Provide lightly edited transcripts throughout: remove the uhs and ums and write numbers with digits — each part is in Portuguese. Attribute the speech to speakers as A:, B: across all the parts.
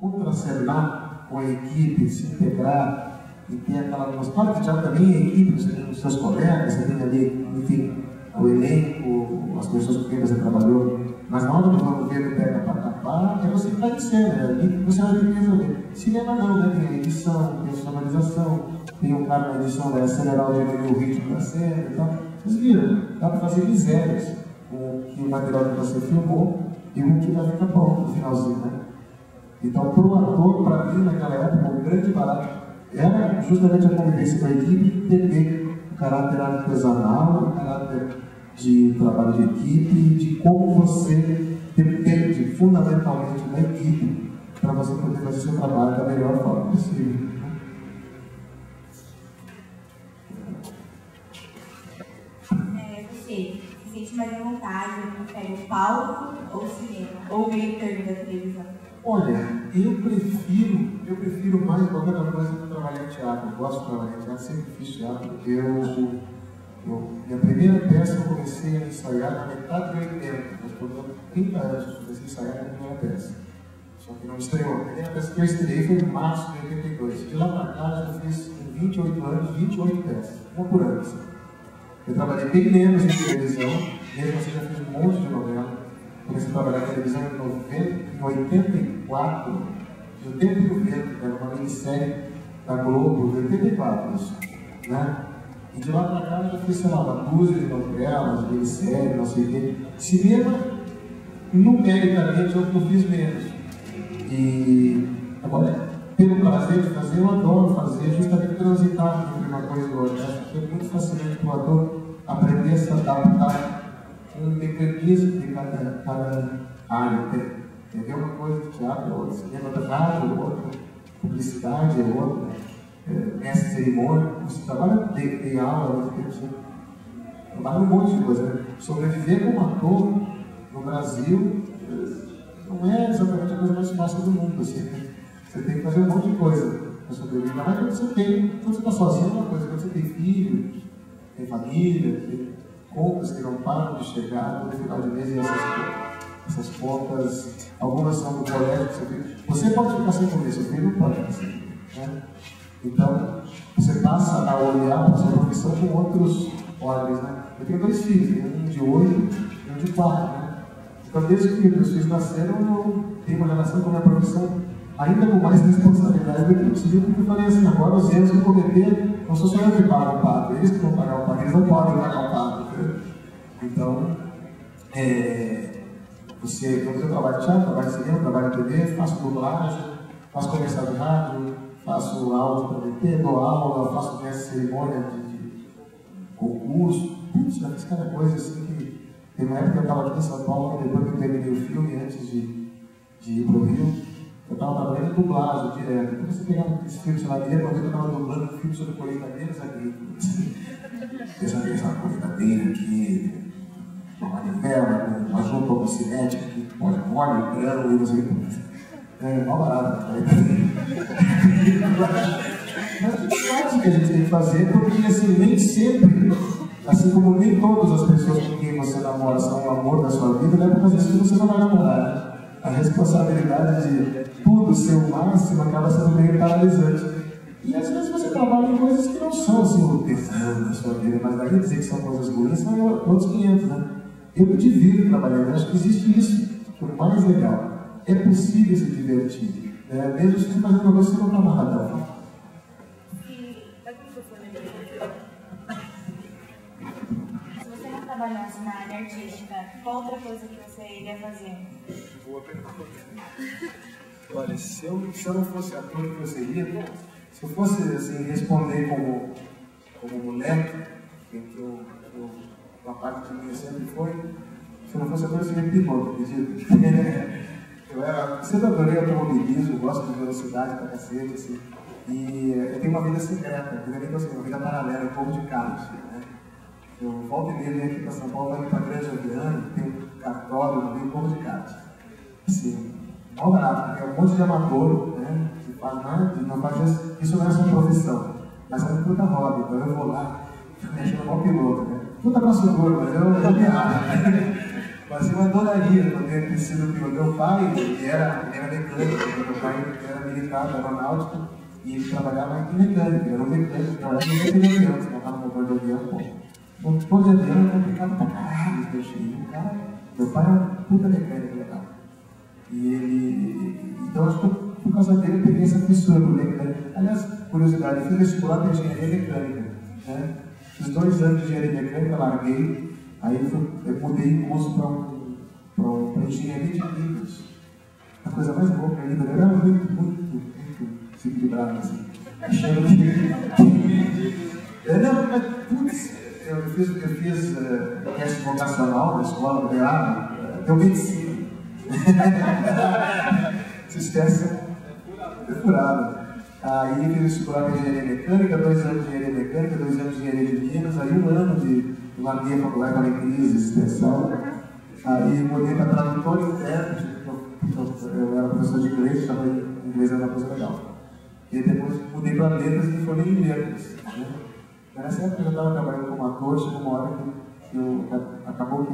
A: contracenar com a equipe, se integrar e ter aquela atmosfera que já também é equipe, você tem os seus colegas, você tem ali, enfim, o elenco, as pessoas com quem você trabalhou, mas na hora do governo pega para tapar, é você que vai dizer, né? Você vai ter que resolver. Cinema não, né? Tem a edição, tem a sonorização, tem um cara na edição, vai acelerar o ritmo da cena e tal. Vocês viram, dá para fazer misérias com o material que você filmou e o que vai ficar bom no finalzinho, né? Então, para o ator, para mim, naquela época, o grande barato era justamente a convivência com a equipe, entender o caráter artesanal, o caráter de trabalho de equipe, de como você depende fundamentalmente da equipe para você poder fazer seu trabalho da melhor forma possível.
B: Você se sente mais à vontade, prefere o palco ou o cinema? Ou meio termo da televisão?
A: Olha, eu prefiro mais qualquer outra coisa que trabalhar em teatro. Eu gosto de trabalhar em teatro, sempre fiz teatro. Minha primeira peça eu comecei a ensaiar na metade de 80, mas por 30 anos eu comecei a ensaiar a primeira peça. Só que não estreou. A primeira peça que eu estreiei foi em março de 82. De lá para cá eu fiz em 28 anos, 28 peças, uma por ano. Assim. Eu trabalhei bem menos em televisão, mesmo assim já fiz um monte de novela. Comecei a trabalhar em televisão em 84, de 80 e 90, que era uma minissérie da Globo, de 84, isso, né? E de lá para cá eu já fiz, sei lá, uma dúzia de novelas, minissérie, não sei o quê. Cinema, numericamente, eu fiz menos. E agora, pelo prazer de fazer, eu adoro fazer, justamente transitar entre uma coisa e outra. Acho que é muito fascinante para o ator aprender a se adaptar um mecanismo de cada área. Entendeu? Uma coisa de teatro é outra, cinema da rádio é outra, publicidade é outra, mestre de cerimônia, você trabalha em aula, você trabalha um monte de coisa. Né? Sobreviver como ator no Brasil não é exatamente a coisa mais fácil do mundo. Assim. Você tem que fazer um monte de coisa para sobreviver. Mas quando você está sozinho é uma coisa, quando você tem filho, tem família, tem contas que não param de chegar no final de mês e essas contas, algumas são do colégio que você tem. Você pode ficar sem comer, seu filho não pode ficar sem comer. Né? Então, você passa a olhar para a sua profissão com outros olhos. Né? Eu tenho 2 filhos, um de 8 e um de 4. Né? Então, desde que meus filhos nasceram, eu tenho uma relação com a minha profissão ainda com mais responsabilidade do que possível, porque eu falei assim, agora os erros que eu cometer, não sou só eu que pago o pato, eles que vão pagar o pato, eles não podem pagar o pato. Então, quando eu trabalho de teatro, trabalho de cinema, trabalho de TV, faço dublagem, faço comercial de rádio, faço aula para VT, dou aula, faço mestre de cerimônia de concurso, já fiz cada coisa assim que... Tem uma época que eu estava aqui em São Paulo, depois que eu terminei o filme, antes de ir para o Rio, eu estava trabalhando em dublagem direto. Então você pegava esse filme, sei lá, eu estava dublando um filme sobre colheitadeiras agrícolas. Essa colheitadeira aqui, uma manivela, uma junta homocinética que molha o grão e não sei o que. É mal barato. Mas o que a gente tem que fazer, porque assim, nem sempre, assim como nem todas as pessoas com quem você namora são o amor da sua vida, não é por causa disso que você não vai namorar. A responsabilidade de tudo ser o máximo acaba sendo meio paralisante. E às vezes você trabalha em coisas que não são assim o tesão da sua vida, mas daí dizer que são coisas ruins são outros 500, né? Eu me divirto trabalhando, acho que existe isso, que é o mais legal. É possível se divertir, né? Mesmo se você fazendo uma coisa que você não está amarradão.
B: Se você não trabalhasse na área artística, qual outra coisa que você iria fazer?
A: Boa pergunta. Olha, se eu não fosse ator, o que eu seria? Se eu fosse assim, responder como moleque, que uma parte de mim sempre foi, se eu não fosse ator, eu seria piloto, acredito. Eu sempre adorei automobilismo, gosto de velocidade pra cacete, assim. E eu tenho uma vida secreta, uma vida paralela, um pouco de carros. Né? Eu volto e meio aqui para São Paulo, vou para a Grande Aviana, tem um cartório, um pouco de carros. Assim, mal barato, porque é um monte de amador, né? Que faz nada, não faz isso não é só profissão, mas é um puta hobby, então eu vou lá, me achando mal piloto, né? Puta nosso gordo, mas eu me acho. Mas eu adoraria poder ter sido piloto. Meu pai era mecânico, meu pai era militar, aeronáutico, e ele trabalhava em mecânica, era um mecânico, trabalhava em avião, se montava no motor de avião, pô. O motor de avião é complicado pra caralho, meu pai era um puta mecânico legal. E ele. Então acho que por causa dele eu peguei essa fissura por mecânica. Aliás, curiosidade, eu fiz vestibular para engenharia mecânica. Né? Fiz 2 anos de engenharia mecânica, larguei, aí eu mudei o curso para engenharia de livros. A coisa mais louca ainda, eu era muito desequilibrado assim. Achando que. Não, mas putz, eu fiz teste vocacional na escola, deu medicina. Esses testes é furado. Aí eu fiz vestibular para engenharia mecânica, 2 anos de engenharia mecânica, 2 anos de engenharia de Minas, aí 1 ano de larguei a faculdade para crise existencial. Aí mudei para tradutor interno, eu era professor de inglês, estava em inglês, era uma coisa legal. E depois mudei para letras e formei em letras. Né? Nessa época eu já estava trabalhando como ator, chegou uma hora que acabou que.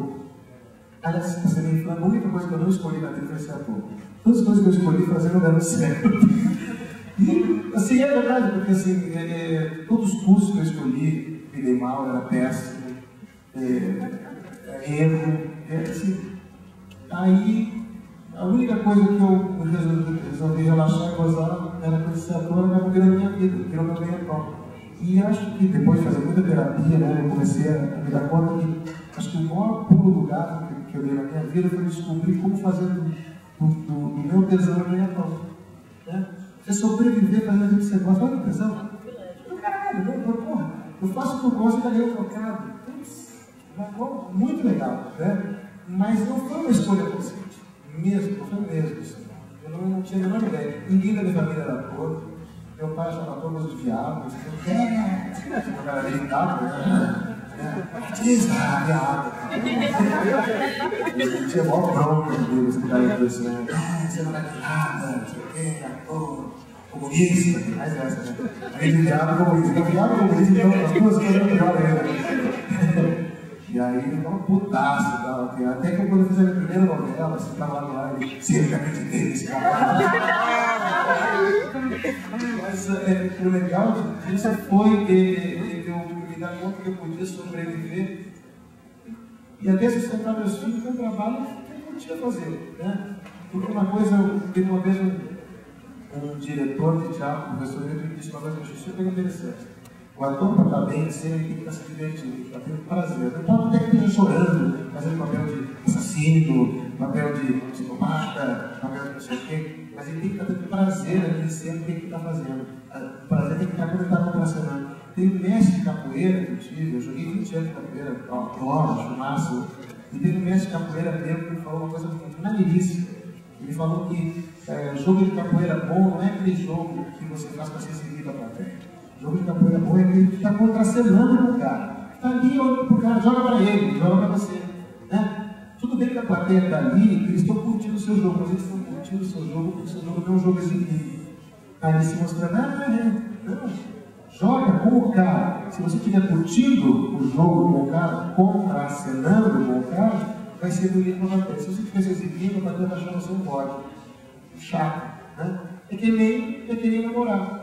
A: Aliás, você me falando, a única coisa que eu não escolhi na vida foi ser ator. Todas as coisas que eu escolhi fazer não deram certo. E, assim, é verdade, porque assim, todos os cursos que eu escolhi, me dei mal, era péssimo, erro, assim. Aí, a única coisa que eu resolvi relaxar e gozar era com esse ator, acabou virando minha vida, virou meu ganha-pão. E acho que depois de fazer muita terapia, né, eu comecei a me dar conta que acho que o maior pulo do gato que eu dei na minha vida foi descobrir como fazer do meu tesão ganha-pão. Né? Você sobreviver fazendo o que você gosta, olha que tesão. Caralho, porra, eu faço o que eu gosto e ganhei um trocado. Muito legal, né? Mas não foi uma escolha consciente. Não foi mesmo. Assim. Eu não tinha a menor ideia. Ninguém da minha família era ator. Meu pai achava ator coisa de viado. O cara era irritado, né? Artista, viado. Eu tinha maior bronca dele, esse cara disse, né? Você não vai ter nada, não sei o quê, ator, comunista, mais essa, né? Aí ele viado comunista. Então, viado comunista, então, as 2 coisas melhor ainda. E aí ele ficava putaço e tal. Até que quando eu fiz a minha primeira novela, você tava lá no ar e sempre acreditei nesse cara. Mas o legal disso foi eu me dar conta que eu podia sobreviver e até sustentar meus filhos com um trabalho que eu podia fazer. Né? Porque uma coisa, teve uma vez um diretor de teatro, um professor, ele disse uma coisa que eu achei super interessante. O ator, para estar bem, ele tem que estar se divertindo, está tendo prazer. Não pode até que esteja chorando, fazendo papel de assassino, papel de psicopata, papel de não sei o quê, mas ele tem que estar tendo prazer naquele sempre que ele está fazendo. O prazer tem que estar quando ele está contracenando. Tem um mestre de capoeira que eu tive, eu joguei 20 anos de capoeira, adoro, acho massa. E tem um mestre de capoeira mesmo que me falou uma coisa maneiríssima. Ele falou que jogo de capoeira bom não é aquele jogo que você faz para ser seguido a plateia. Jogo de capoeira bom é aquele que está contracenando com o cara. Está ali, olha para o cara, joga para ele, joga para você. Né? Tudo bem que a plateia está ali, eles estão curtindo o seu jogo, mas eles estão curtindo o seu jogo, porque o seu jogo não é um jogo exibido. Está ali se mostrando, não. Joga com o cara. Se você estiver curtindo o jogo com o cara, contracenando com o cara, vai ser bonito para a plateia. Se você estiver se exibindo, a plateia vai achar você um bode. Chato. Né? É que nem namorar.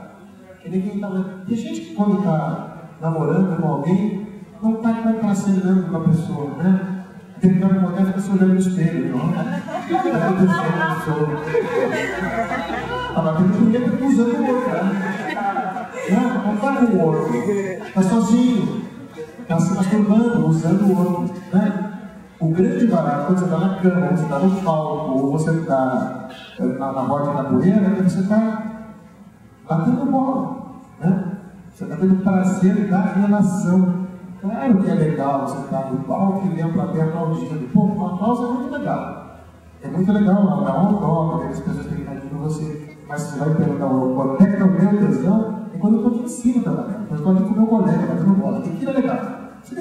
A: Tem gente que quando está namorando com alguém, não está contracenando com a pessoa, né? Tem que estar com mulher e fica se olhando no espelho, não? Mas tem mulher que está usando o outro, né? Não está com o outro, está sozinho, está se masturbando, usando o outro, né? O grande barato, quando você está na cama, ou você está no palco, ou você está na roda da capoeira, é que você está batendo bola, né? Você está tendo prazer da relação. Claro que é legal você estar no palco e ver a plateia aplaudindo. Pô, uma aplauso é muito legal. É muito legal, não é um dó, porque as pessoas têm carinho por você. Mas você vai perguntar quando é que é o meu tesão? É quando eu estou aqui em cima trabalhando. Quando eu estou aqui com o meu colega batendo bola. Aquilo é legal. Você